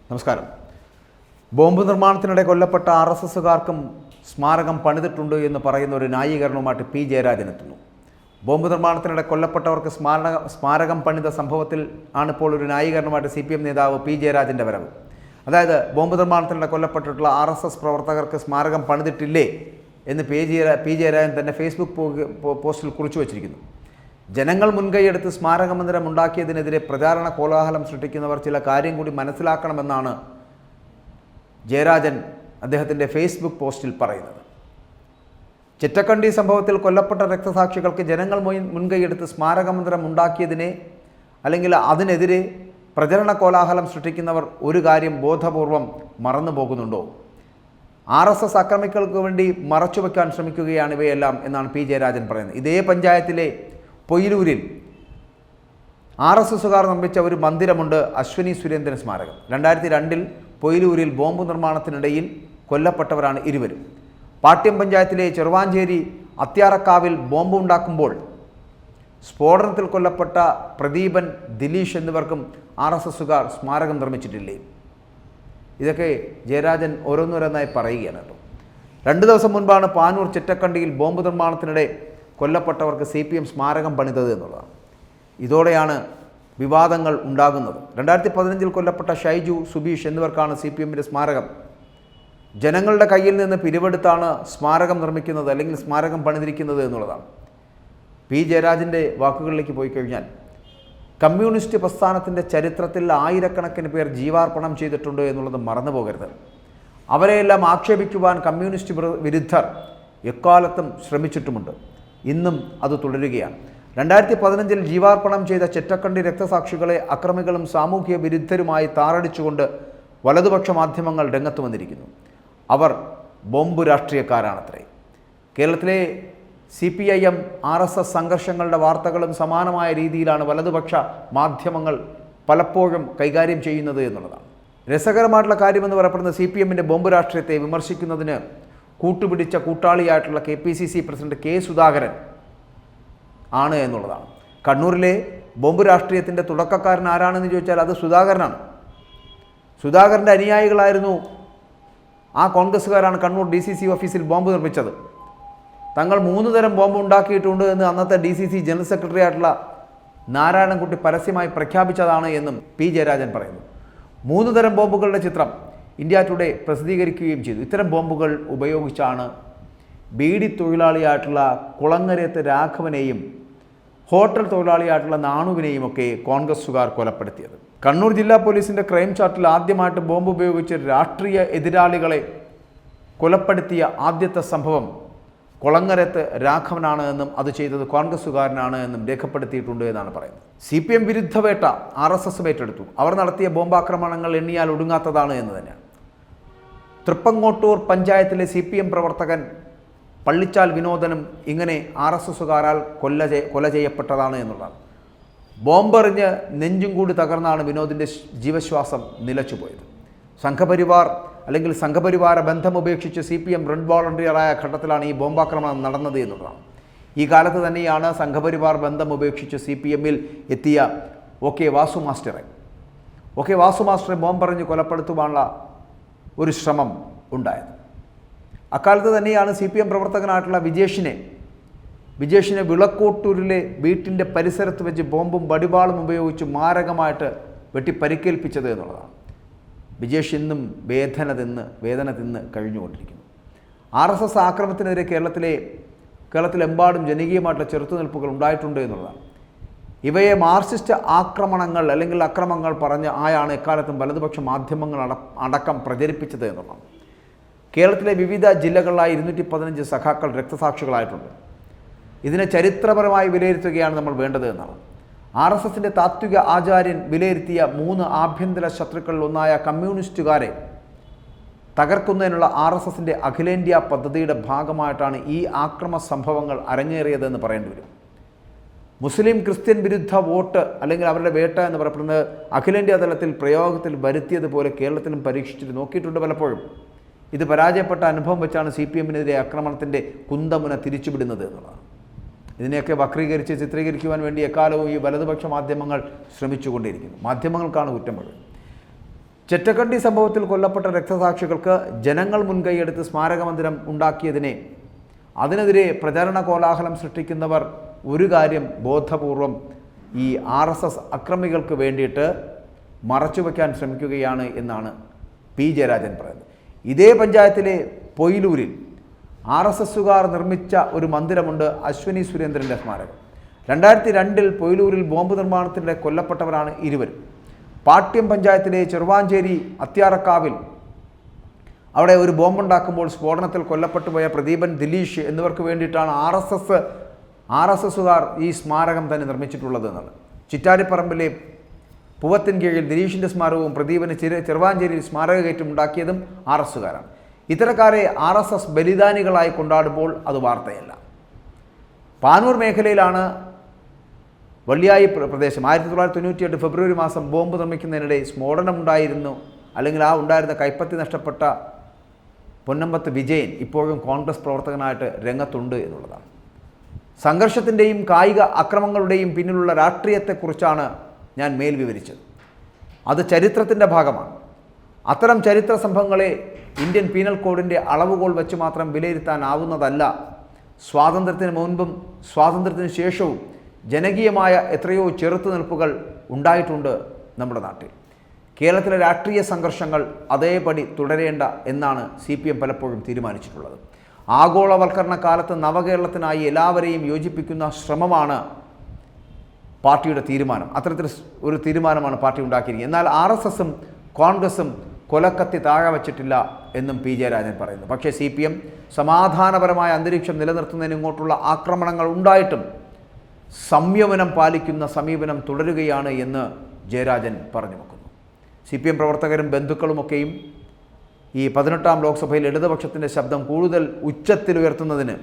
നമസ്കാരം. ബോംബ് നിർമ്മാണത്തിനിടെ കൊല്ലപ്പെട്ട RSSകാർക്കും സ്മാരകം പണിതിട്ടുണ്ട് എന്ന് പറയുന്ന ഒരു ന്യായീകരണവുമായിട്ട് പി ജയരാജൻ എത്തുന്നു. ബോംബ് നിർമ്മാണത്തിനിടെ കൊല്ലപ്പെട്ടവർക്ക് സ്മാരകം പണിത സംഭവത്തിൽ ആണിപ്പോൾ ഒരു ന്യായീകരണമായിട്ട് CPM നേതാവ് പി ജയരാജൻ്റെ വരവ്. അതായത് ബോംബ് നിർമ്മാണത്തിനിടെ കൊല്ലപ്പെട്ടിട്ടുള്ള RSS പ്രവർത്തകർക്ക് സ്മാരകം പണിതിട്ടില്ലേ എന്ന് പി ജയരാജൻ തന്നെ ഫേസ്ബുക്ക് പോസ്റ്റിൽ കുറിച്ചു വച്ചിരിക്കുന്നു. ജനങ്ങൾ മുൻകൈയെടുത്ത് സ്മാരക മന്ദിരം ഉണ്ടാക്കിയതിനെതിരെ പ്രചാരണ കോലാഹലം സൃഷ്ടിക്കുന്നവർ ചില കാര്യം കൂടി മനസ്സിലാക്കണമെന്നാണ് ജയരാജൻ അദ്ദേഹത്തിൻ്റെ ഫേസ്ബുക്ക് പോസ്റ്റിൽ പറയുന്നത്. ചിറ്റക്കണ്ടി സംഭവത്തിൽ കൊല്ലപ്പെട്ട രക്തസാക്ഷികൾക്ക് ജനങ്ങൾ മുൻകൈയെടുത്ത് സ്മാരക മന്ദിരം ഉണ്ടാക്കിയതിനെ അല്ലെങ്കിൽ അതിനെതിരെ പ്രചരണ കോലാഹലം സൃഷ്ടിക്കുന്നവർ ഒരു കാര്യം ബോധപൂർവം മറന്നു പോകുന്നുണ്ടോ? RSS അക്രമികൾക്ക് വേണ്ടി മറച്ചുവെക്കാൻ ശ്രമിക്കുകയാണ് ഇവയെല്ലാം എന്നാണ് പി ജയരാജൻ പറയുന്നത്. ഇതേ പഞ്ചായത്തിലെ പൊയിലൂരിൽ RSSകാർ നിർമ്മിച്ച ഒരു മന്ദിരമുണ്ട്, അശ്വനി സുരേന്ദ്രൻ സ്മാരകം. 2002 പൊയിലൂരിൽ ബോംബ് നിർമ്മാണത്തിനിടയിൽ കൊല്ലപ്പെട്ടവരാണ് ഇരുവരും. പാട്യം പഞ്ചായത്തിലെ ചെറുവാഞ്ചേരി അത്യാറക്കാവിൽ ബോംബ് ഉണ്ടാക്കുമ്പോൾ സ്ഫോടനത്തിൽ കൊല്ലപ്പെട്ട പ്രദീപൻ, ദിലീഷ് എന്നിവർക്കും RSSകാർ സ്മാരകം നിർമ്മിച്ചിട്ടില്ലേ? ഇതൊക്കെ ജയരാജൻ ഓരോന്നോരോന്നായി പറയുകയാണ് കേട്ടോ. 2 ദിവസം മുൻപാണ് പാനൂർ ചിറ്റക്കണ്ടിയിൽ ബോംബ് നിർമ്മാണത്തിനിടെ കൊല്ലപ്പെട്ടവർക്ക് CPM സ്മാരകം പണിതത് എന്നുള്ളതാണ്. ഇതോടെയാണ് വിവാദങ്ങൾ ഉണ്ടാകുന്നത്. 2015 കൊല്ലപ്പെട്ട ഷൈജു, സുബീഷ് എന്നിവർക്കാണ് CPMൻ്റെ സ്മാരകം. ജനങ്ങളുടെ കയ്യിൽ നിന്ന് പിരിവെടുത്താണ് സ്മാരകം നിർമ്മിക്കുന്നത് അല്ലെങ്കിൽ സ്മാരകം പണിതിരിക്കുന്നത് എന്നുള്ളതാണ്. പി ജയരാജൻ്റെ വാക്കുകളിലേക്ക് പോയി കഴിഞ്ഞാൽ, കമ്മ്യൂണിസ്റ്റ് പ്രസ്ഥാനത്തിൻ്റെ ചരിത്രത്തിൽ ആയിരക്കണക്കിന് പേർ ജീവാർപ്പണം ചെയ്തിട്ടുണ്ട് എന്നുള്ളത് മറന്നു പോകരുത്. അവരെയെല്ലാം ആക്ഷേപിക്കുവാൻ കമ്മ്യൂണിസ്റ്റ് വിരുദ്ധർ എക്കാലത്തും ശ്രമിച്ചിട്ടുമുണ്ട്. ഇന്നും അത് തുടരുകയാണ്. 2015 ജീവാർപ്പണം ചെയ്ത ചിറ്റക്കണ്ടി രക്തസാക്ഷികളെ അക്രമികളും സാമൂഹ്യ വിരുദ്ധരുമായി താറടിച്ചുകൊണ്ട് വലതുപക്ഷ മാധ്യമങ്ങൾ രംഗത്ത് വന്നിരിക്കുന്നു. അവർ ബോംബ് രാഷ്ട്രീയക്കാരാണത്രേ. കേരളത്തിലെ CPIM RSS സംഘർഷങ്ങളുടെ വാർത്തകളും സമാനമായ രീതിയിലാണ് വലതുപക്ഷ മാധ്യമങ്ങൾ പലപ്പോഴും കൈകാര്യം ചെയ്യുന്നത് എന്നുള്ളതാണ്. രസകരമായിട്ടുള്ള കാര്യമെന്ന് പറയപ്പെടുന്ന CPMൻ്റെ ബോംബ് രാഷ്ട്രീയത്തെ വിമർശിക്കുന്നതിന് കൂട്ടുപിടിച്ച കൂട്ടാളിയായിട്ടുള്ള KPCC പ്രസിഡന്റ് K. സുധാകരൻ ആണ് എന്നുള്ളതാണ്. കണ്ണൂരിലെ ബോംബ് രാഷ്ട്രീയത്തിൻ്റെ തുടക്കക്കാരൻ ആരാണെന്ന് ചോദിച്ചാൽ അത് സുധാകരനാണ്. സുധാകരൻ്റെ അനുയായികളായിരുന്നു ആ കോൺഗ്രസ്സുകാരാണ് കണ്ണൂർ DCC ഓഫീസിൽ ബോംബ് നിർമ്മിച്ചത്. തങ്ങൾ 3 തരം ബോംബ് ഉണ്ടാക്കിയിട്ടുണ്ട് എന്ന് അന്നത്തെ DCC ജനറൽ സെക്രട്ടറി ആയിട്ടുള്ള നാരായണൻകുട്ടി പരസ്യമായി പ്രഖ്യാപിച്ചതാണ് എന്നും പി ജയരാജൻ പറയുന്നു. 3 തരം ബോംബുകളുടെ ചിത്രം ഇന്ത്യ ടുഡേ പ്രസിദ്ധീകരിക്കുകയും ചെയ്തു. ഇത്തരം ബോംബുകൾ ഉപയോഗിച്ചാണ് ബീഡി തൊഴിലാളിയായിട്ടുള്ള കുളങ്ങരയത്ത് രാഘവനെയും ഹോട്ടൽ തൊഴിലാളിയായിട്ടുള്ള നാണുവിനെയും ഒക്കെ കോൺഗ്രസ്സുകാർ കൊലപ്പെടുത്തിയത്. കണ്ണൂർ ജില്ലാ പോലീസിൻ്റെ ക്രൈം ചാർട്ടിൽ ആദ്യമായിട്ട് ബോംബ് ഉപയോഗിച്ച് രാഷ്ട്രീയ എതിരാളികളെ കൊലപ്പെടുത്തിയ ആദ്യത്തെ സംഭവം കുളങ്ങരത്ത് രാഘവനാണ് എന്നും അത് ചെയ്തത് കോൺഗ്രസ്സുകാരനാണ് എന്നും രേഖപ്പെടുത്തിയിട്ടുണ്ട് എന്നാണ് പറയുന്നത്. CPM വിരുദ്ധ വേട്ട RSS ഏറ്റെടുത്തു. അവർ നടത്തിയ ബോംബാക്രമണങ്ങൾ എണ്ണിയാൽ ഒടുങ്ങാത്തതാണ് എന്ന് തന്നെയാണ്. തൃപ്പങ്ങോട്ടൂർ പഞ്ചായത്തിലെ CPM പ്രവർത്തകൻ പള്ളിച്ചാൽ വിനോദനും ഇങ്ങനെ RSSകാരാൽ കൊല ചെയ്യപ്പെട്ടതാണ് എന്നുള്ളതാണ്. ബോംബെറിഞ്ഞ് നെഞ്ചും കൂടി തകർന്നാണ് വിനോദിൻ്റെ ജീവശ്വാസം നിലച്ചുപോയത്. സംഘപരിവാര ബന്ധം ഉപേക്ഷിച്ച് CPM റെഡ് വോളണ്ടിയറായ ഘട്ടത്തിലാണ് ഈ ബോംബാക്രമണം നടന്നത് എന്നുള്ളതാണ്. ഈ കാലത്ത് തന്നെയാണ് സംഘപരിവാർ ബന്ധം ഉപേക്ഷിച്ച് CPMൽ എത്തിയ OK വാസു മാസ്റ്ററെ ബോംബെറിഞ്ഞ് കൊലപ്പെടുത്തുവാനുള്ള ഒരു ശ്രമം ഉണ്ടായത്. അക്കാലത്ത് തന്നെയാണ് CPM പ്രവർത്തകനായിട്ടുള്ള വിജേഷിനെ വിളക്കോട്ടൂരിലെ വീട്ടിൻ്റെ പരിസരത്ത് വെച്ച് ബോംബും വടിവാളും ഉപയോഗിച്ച് മാരകമായിട്ട് വെട്ടിപ്പരിക്കേൽപ്പിച്ചത് എന്നുള്ളതാണ്. വിജേഷ് ഇന്നും വേദന തിന്ന് കഴിഞ്ഞുകൊണ്ടിരിക്കുന്നു. RSS ആക്രമണത്തിനെതിരെ കേരളത്തിലെമ്പാടും ജനകീയമായിട്ടുള്ള ചെറുത്തുനിൽപ്പുകൾ ഉണ്ടായിട്ടുണ്ട് എന്നുള്ളതാണ്. ഇവയെ മാർക്സിസ്റ്റ് ആക്രമണങ്ങൾ അല്ലെങ്കിൽ അക്രമങ്ങൾ പറഞ്ഞ് ആയാണ് എക്കാലത്തും വലതുപക്ഷ മാധ്യമങ്ങൾ അടക്കം പ്രചരിപ്പിച്ചത് എന്നുള്ളതാണ്. കേരളത്തിലെ വിവിധ ജില്ലകളിലായി 215 സഖാക്കൾ രക്തസാക്ഷികളായിട്ടുണ്ട്. ഇതിനെ ചരിത്രപരമായി വിലയിരുത്തുകയാണ് നമ്മൾ വേണ്ടത് എന്നാണ്. RSSൻ്റെ താത്വിക ആചാര്യൻ വിലയിരുത്തിയ 3 ആഭ്യന്തര ശത്രുക്കളിൽ ഒന്നായ കമ്മ്യൂണിസ്റ്റുകാരെ തകർക്കുന്നതിനുള്ള RSSൻ്റെ അഖിലേന്ത്യാ പദ്ധതിയുടെ ഭാഗമായിട്ടാണ് ഈ ആക്രമ സംഭവങ്ങൾ അരങ്ങേറിയതെന്ന് പറയേണ്ടി വരും. മുസ്ലിം ക്രിസ്ത്യൻ വിരുദ്ധ വോട്ട് അല്ലെങ്കിൽ അവരുടെ വേട്ട എന്ന് പറയപ്പെടുന്നത് അഖിലേന്ത്യാ തലത്തിൽ പ്രയോഗത്തിൽ വരുത്തിയതുപോലെ കേരളത്തിലും പരീക്ഷിച്ചിട്ട് നോക്കിയിട്ടുണ്ട് പലപ്പോഴും. ഇത് പരാജയപ്പെട്ട അനുഭവം വെച്ചാണ് CPMനെതിരെ ആക്രമണത്തിൻ്റെ കുന്തമുന തിരിച്ചുവിടുന്നത് എന്നുള്ളതാണ്. ഇതിനെയൊക്കെ വക്രീകരിച്ച് ചിത്രീകരിക്കുവാൻ വേണ്ടി എക്കാലവും ഈ വലതുപക്ഷ മാധ്യമങ്ങൾ ശ്രമിച്ചുകൊണ്ടിരിക്കുന്നു. മാധ്യമങ്ങൾക്കാണ് കുറ്റം മുഴുവൻ. ചെറ്റക്കണ്ടി സംഭവത്തിൽ കൊല്ലപ്പെട്ട രക്തസാക്ഷികൾക്ക് ജനങ്ങൾ മുൻകൈയെടുത്ത് സ്മാരക മന്ദിരം ഉണ്ടാക്കിയതിനെ അതിനെതിരെ പ്രചാരണ കോലാഹലം സൃഷ്ടിക്കുന്നവർ ഒരു കാര്യം ബോധപൂർവം ഈ RSS അക്രമികൾക്ക് വേണ്ടിയിട്ട് മറച്ചുവെക്കാൻ ശ്രമിക്കുകയാണ് എന്നാണ് പി ജയരാജൻ പറയുന്നത്. ഇതേ പഞ്ചായത്തിലെ പൊയിലൂരിൽ RSSുകാർ നിർമ്മിച്ച ഒരു മന്ദിരമുണ്ട്, അശ്വനി സുരേന്ദ്രൻ്റെ സ്മാരകം. 2002 പൊയിലൂരിൽ ബോംബ് നിർമ്മാണത്തിനിടെ കൊല്ലപ്പെട്ടവരാണ് ഇരുവരും. പാട്യം പഞ്ചായത്തിലെ ചെറുവാഞ്ചേരി അത്യാറക്കാവിൽ അവിടെ ഒരു ബോംബുണ്ടാക്കുമ്പോൾ സ്ഫോടനത്തിൽ കൊല്ലപ്പെട്ടുപോയ പ്രദീപൻ, ദിലീഷ് എന്നിവർക്ക് വേണ്ടിയിട്ടാണ് RSSുകാർ ഈ സ്മാരകം തന്നെ നിർമ്മിച്ചിട്ടുള്ളത് എന്നാണ്. ചിറ്റാരിപ്പറമ്പിലെ പൂവത്തിൻ കീഴിൽ ദിലീഷിൻ്റെ സ്മാരകവും പ്രദീപന് ചെറുവാഞ്ചേരിയിൽ സ്മാരക കയറ്റം ഉണ്ടാക്കിയതും RSസുകാരാണ്. ഇത്തരക്കാരെ RSS ബലിദാനികളായി കൊണ്ടാടുമ്പോൾ അത് വാർത്തയല്ല. പാനൂർ മേഖലയിലാണ് വള്ളിയായി പ്രദേശം 1998 ഫെബ്രുവരി മാസം ബോംബ് നിർമ്മിക്കുന്നതിനിടെ സ്ഫോടനമുണ്ടായിരുന്നു. അല്ലെങ്കിൽ ഉണ്ടായിരുന്ന കൈപ്പത്തി നഷ്ടപ്പെട്ട പൊന്നമ്പത്ത് വിജയൻ ഇപ്പോഴും കോൺഗ്രസ് പ്രവർത്തകനായിട്ട് രംഗത്തുണ്ട് എന്നുള്ളതാണ്. സംഘർഷത്തിൻ്റെയും കായിക അക്രമങ്ങളുടെയും പിന്നിലുള്ള രാഷ്ട്രീയത്തെക്കുറിച്ചാണ് ഞാൻ മേൽ വിവരിച്ചത്. അത് ചരിത്രത്തിൻ്റെ ഭാഗമാണ്. അത്തരം ചരിത്ര സംഭവങ്ങളെ ഇന്ത്യൻ പീനൽ കോഡിൻ്റെ അളവുകോൽ വെച്ച് മാത്രം വിലയിരുത്താനാവുന്നതല്ല. സ്വാതന്ത്ര്യത്തിന് മുൻപും സ്വാതന്ത്ര്യത്തിന് ശേഷവും ജനകീയമായ എത്രയോ ചെറുത്തുനിൽപ്പുകൾ ഉണ്ടായിട്ടുണ്ട് നമ്മുടെ നാട്ടിൽ. കേരളത്തിലെ രാഷ്ട്രീയ സംഘർഷങ്ങൾ അതേപടി തുടരേണ്ട എന്നാണ് CPM പലപ്പോഴും തീരുമാനിച്ചിട്ടുള്ളത്. ആഗോളവൽക്കരണ കാലത്ത് നവകേരളത്തിനായി എല്ലാവരെയും യോജിപ്പിക്കുന്ന ശ്രമമാണ് പാർട്ടിയുടെ തീരുമാനം. അത്തരത്തിൽ ഒരു തീരുമാനമാണ് പാർട്ടി ഉണ്ടാക്കിയിരിക്കുന്നത്. എന്നാൽ RSSും കോൺഗ്രസും കൊലക്കത്തി താഴെ വച്ചിട്ടില്ല എന്നും പി ജയരാജൻ പറയുന്നു. പക്ഷേ CPM സമാധാനപരമായ അന്തരീക്ഷം നിലനിർത്തുന്നതിന് ഇങ്ങോട്ടുള്ള ആക്രമണങ്ങൾ ഉണ്ടായിട്ടും സംയമനം പാലിക്കുന്ന സമീപനം തുടരുകയാണ് എന്ന് ജയരാജൻ പറഞ്ഞു വെക്കുന്നു. CPM പ്രവർത്തകരും ബന്ധുക്കളുമൊക്കെയും ഈ 18ാം ലോക്സഭയിൽ ഇടതുപക്ഷത്തിൻ്റെ ശബ്ദം കൂടുതൽ ഉച്ചത്തിലുയർത്തുന്നതിന്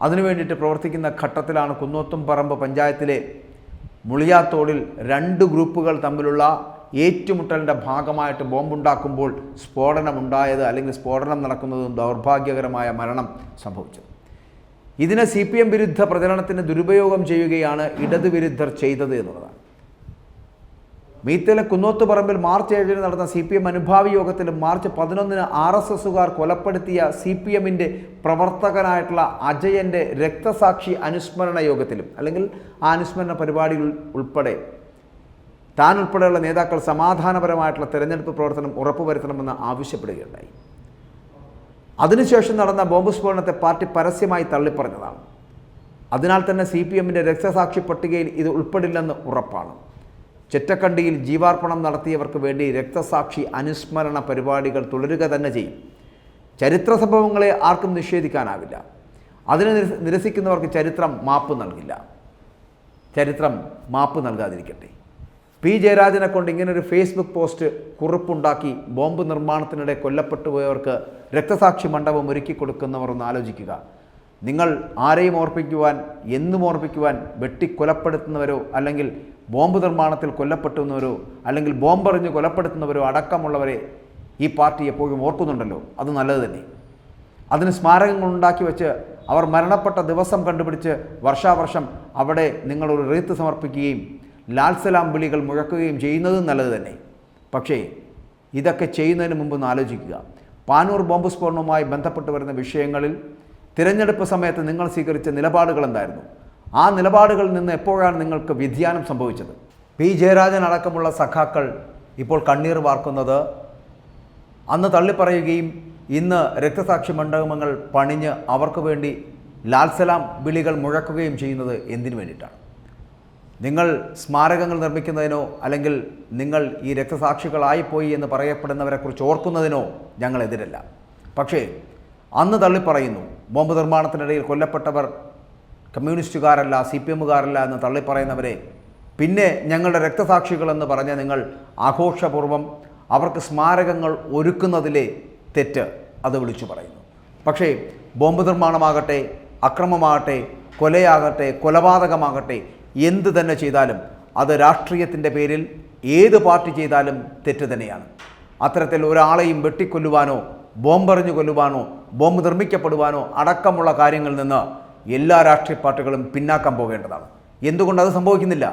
അതിനുവേണ്ടിയിട്ട് പ്രവർത്തിക്കുന്ന ഘട്ടത്തിലാണ് കുന്നോത്തുംപറമ്പ് പഞ്ചായത്തിലെ മുളിയാത്തോടിൽ 2 ഗ്രൂപ്പുകൾ തമ്മിലുള്ള ഏറ്റുമുട്ടലിൻ്റെ ഭാഗമായിട്ട് ബോംബുണ്ടാക്കുമ്പോൾ സ്ഫോടനമുണ്ടായത്, അല്ലെങ്കിൽ സ്ഫോടനം നടക്കുന്നതും ദൗർഭാഗ്യകരമായ മരണം സംഭവിച്ചത്. ഇതിനെ CPM വിരുദ്ധ പ്രചരണത്തിന് ദുരുപയോഗം ചെയ്യുകയാണ് ഇടതുവിരുദ്ധർ ചെയ്തത് എന്നുള്ളതാണ്. മീത്തയിലെ കുന്നോത്തുപറമ്പിൽ മാർച്ച് 7 നടന്ന CPM അനുഭാവി യോഗത്തിലും മാർച്ച് 11 RSSുകാർ കൊലപ്പെടുത്തിയ CPMൻ്റെ പ്രവർത്തകനായിട്ടുള്ള അജയൻ്റെ രക്തസാക്ഷി അനുസ്മരണ യോഗത്തിലും, അല്ലെങ്കിൽ ആ അനുസ്മരണ പരിപാടികൾ ഉൾപ്പെടെ താൻ ഉൾപ്പെടെയുള്ള നേതാക്കൾ സമാധാനപരമായിട്ടുള്ള തെരഞ്ഞെടുപ്പ് പ്രവർത്തനം ഉറപ്പുവരുത്തണമെന്ന് ആവശ്യപ്പെടുകയുണ്ടായി. അതിനുശേഷം നടന്ന ബോംബ് സ്ഫോടനത്തെ പാർട്ടി പരസ്യമായി തള്ളിപ്പറഞ്ഞതാണ്. അതിനാൽ തന്നെ CPMൻ്റെ രക്തസാക്ഷി പട്ടികയിൽ ഇത് ഉൾപ്പെടില്ലെന്ന് ഉറപ്പാണ്. ചെറ്റക്കണ്ടിയിൽ ജീവാർപ്പണം നടത്തിയവർക്ക് വേണ്ടി രക്തസാക്ഷി അനുസ്മരണ പരിപാടികൾ തുടരുക തന്നെ ചെയ്യും. ചരിത്ര സംഭവങ്ങളെ ആർക്കും നിഷേധിക്കാനാവില്ല. അതിനെ നിരസിക്കുന്നവർക്ക് ചരിത്രം മാപ്പ് നൽകില്ല. ചരിത്രം മാപ്പ് നൽകാതിരിക്കട്ടെ. പി ജയരാജനെ കൊണ്ട് ഇങ്ങനൊരു ഫേസ്ബുക്ക് പോസ്റ്റ് കുറിപ്പുണ്ടാക്കി ബോംബ് നിർമ്മാണത്തിനിടെ കൊല്ലപ്പെട്ടു പോയവർക്ക് രക്തസാക്ഷി മണ്ഡപം ഒരുക്കി കൊടുക്കുന്നവർ ഒന്ന് ആലോചിക്കുക. നിങ്ങൾ ആരെയും ഓർപ്പിക്കുവാൻ, എന്നും ഓർപ്പിക്കുവാൻ വെട്ടിക്കൊലപ്പെടുത്തുന്നവരോ അല്ലെങ്കിൽ ബോംബ് നിർമ്മാണത്തിൽ കൊല്ലപ്പെടുന്നവരോ അല്ലെങ്കിൽ ബോംബെറിഞ്ഞ് കൊലപ്പെടുത്തുന്നവരോ അടക്കമുള്ളവരെ ഈ പാർട്ടി എപ്പോഴും ഓർക്കുന്നുണ്ടല്ലോ, അത് നല്ലത് തന്നെ. അതിന് സ്മാരകങ്ങൾ ഉണ്ടാക്കി വെച്ച് അവർ മരണപ്പെട്ട ദിവസം കണ്ടുപിടിച്ച് വർഷാവർഷം അവിടെ നിങ്ങളൊരു റീത്ത് സമർപ്പിക്കുകയും ലാൽസലാം വിളികൾ മുഴക്കുകയും ചെയ്യുന്നതും നല്ലത് തന്നെ. പക്ഷേ ഇതൊക്കെ ചെയ്യുന്നതിന് മുമ്പ് ഒന്ന് ആലോചിക്കുക. പാനൂർ ബോംബ് സ്ഫോടനവുമായി ബന്ധപ്പെട്ട് വരുന്ന വിഷയങ്ങളിൽ തിരഞ്ഞെടുപ്പ് സമയത്ത് നിങ്ങൾ സ്വീകരിച്ച നിലപാടുകൾ എന്തായിരുന്നു? ആ നിലപാടുകളിൽ നിന്ന് എപ്പോഴാണ് നിങ്ങൾക്ക് വ്യതിയാനം സംഭവിച്ചത്? പി ജയരാജൻ അടക്കമുള്ള സഖാക്കൾ ഇപ്പോൾ കണ്ണീർ വാർക്കുന്നത് അന്ന് തള്ളിപ്പറയുകയും ഇന്ന് രക്തസാക്ഷി മണ്ഡപങ്ങൾ പണിഞ്ഞ് അവർക്ക് വേണ്ടി ലാൽസലാം വിളികൾ മുഴക്കുകയും ചെയ്യുന്നത് എന്തിനു വേണ്ടിയിട്ടാണ്? നിങ്ങൾ സ്മാരകങ്ങൾ നിർമ്മിക്കുന്നതിനോ അല്ലെങ്കിൽ നിങ്ങൾ ഈ രക്തസാക്ഷികളായിപ്പോയി എന്ന് പറയപ്പെടുന്നവരെക്കുറിച്ച് ഓർക്കുന്നതിനോ ഞങ്ങളെതിരല്ല. പക്ഷേ അന്ന് തള്ളിപ്പറയുന്നു, ബോംബ് നിർമ്മാണത്തിനിടയിൽ കൊല്ലപ്പെട്ടവർ കമ്മ്യൂണിസ്റ്റുകാരല്ല, CPMകാരല്ല എന്ന് തള്ളിപ്പറയുന്നവരെ പിന്നെ ഞങ്ങളുടെ രക്തസാക്ഷികളെന്ന് പറഞ്ഞ് നിങ്ങൾ ആഘോഷപൂർവ്വം അവർക്ക് സ്മാരകങ്ങൾ ഒരുക്കുന്നതിലെ തെറ്റ് അത് വിളിച്ചു പറയുന്നു. പക്ഷേ ബോംബ് നിർമ്മാണമാകട്ടെ, അക്രമമാകട്ടെ, കൊലയാകട്ടെ, കൊലപാതകമാകട്ടെ, എന്ത് തന്നെ ചെയ്താലും അത് രാഷ്ട്രീയത്തിൻ്റെ പേരിൽ ഏത് പാർട്ടി ചെയ്താലും തെറ്റ് തന്നെയാണ്. അത്തരത്തിൽ ഒരാളെയും വെട്ടിക്കൊല്ലുവാനോ ബോംബെറിഞ്ഞു കൊല്ലുവാനോ ബോംബ് നിർമ്മിക്കപ്പെടുവാനോ അടക്കമുള്ള കാര്യങ്ങളിൽ നിന്ന് എല്ലാ രാഷ്ട്രീയ പാർട്ടികളും പിന്നാക്കം പോകേണ്ടതാണ്. എന്തുകൊണ്ടത് സംഭവിക്കുന്നില്ല?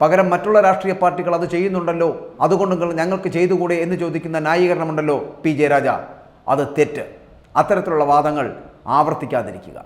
പകരം മറ്റുള്ള രാഷ്ട്രീയ പാർട്ടികൾ അത് ചെയ്യുന്നുണ്ടല്ലോ, അതുകൊണ്ട് ഞങ്ങൾക്ക് ചെയ്തുകൂടെ എന്ന് ചോദിക്കുന്ന ന്യായീകരണമുണ്ടല്ലോ പി ജയരാജ, അത് തെറ്റ്. അത്തരത്തിലുള്ള വാദങ്ങൾ ആവർത്തിക്കാതിരിക്കുക.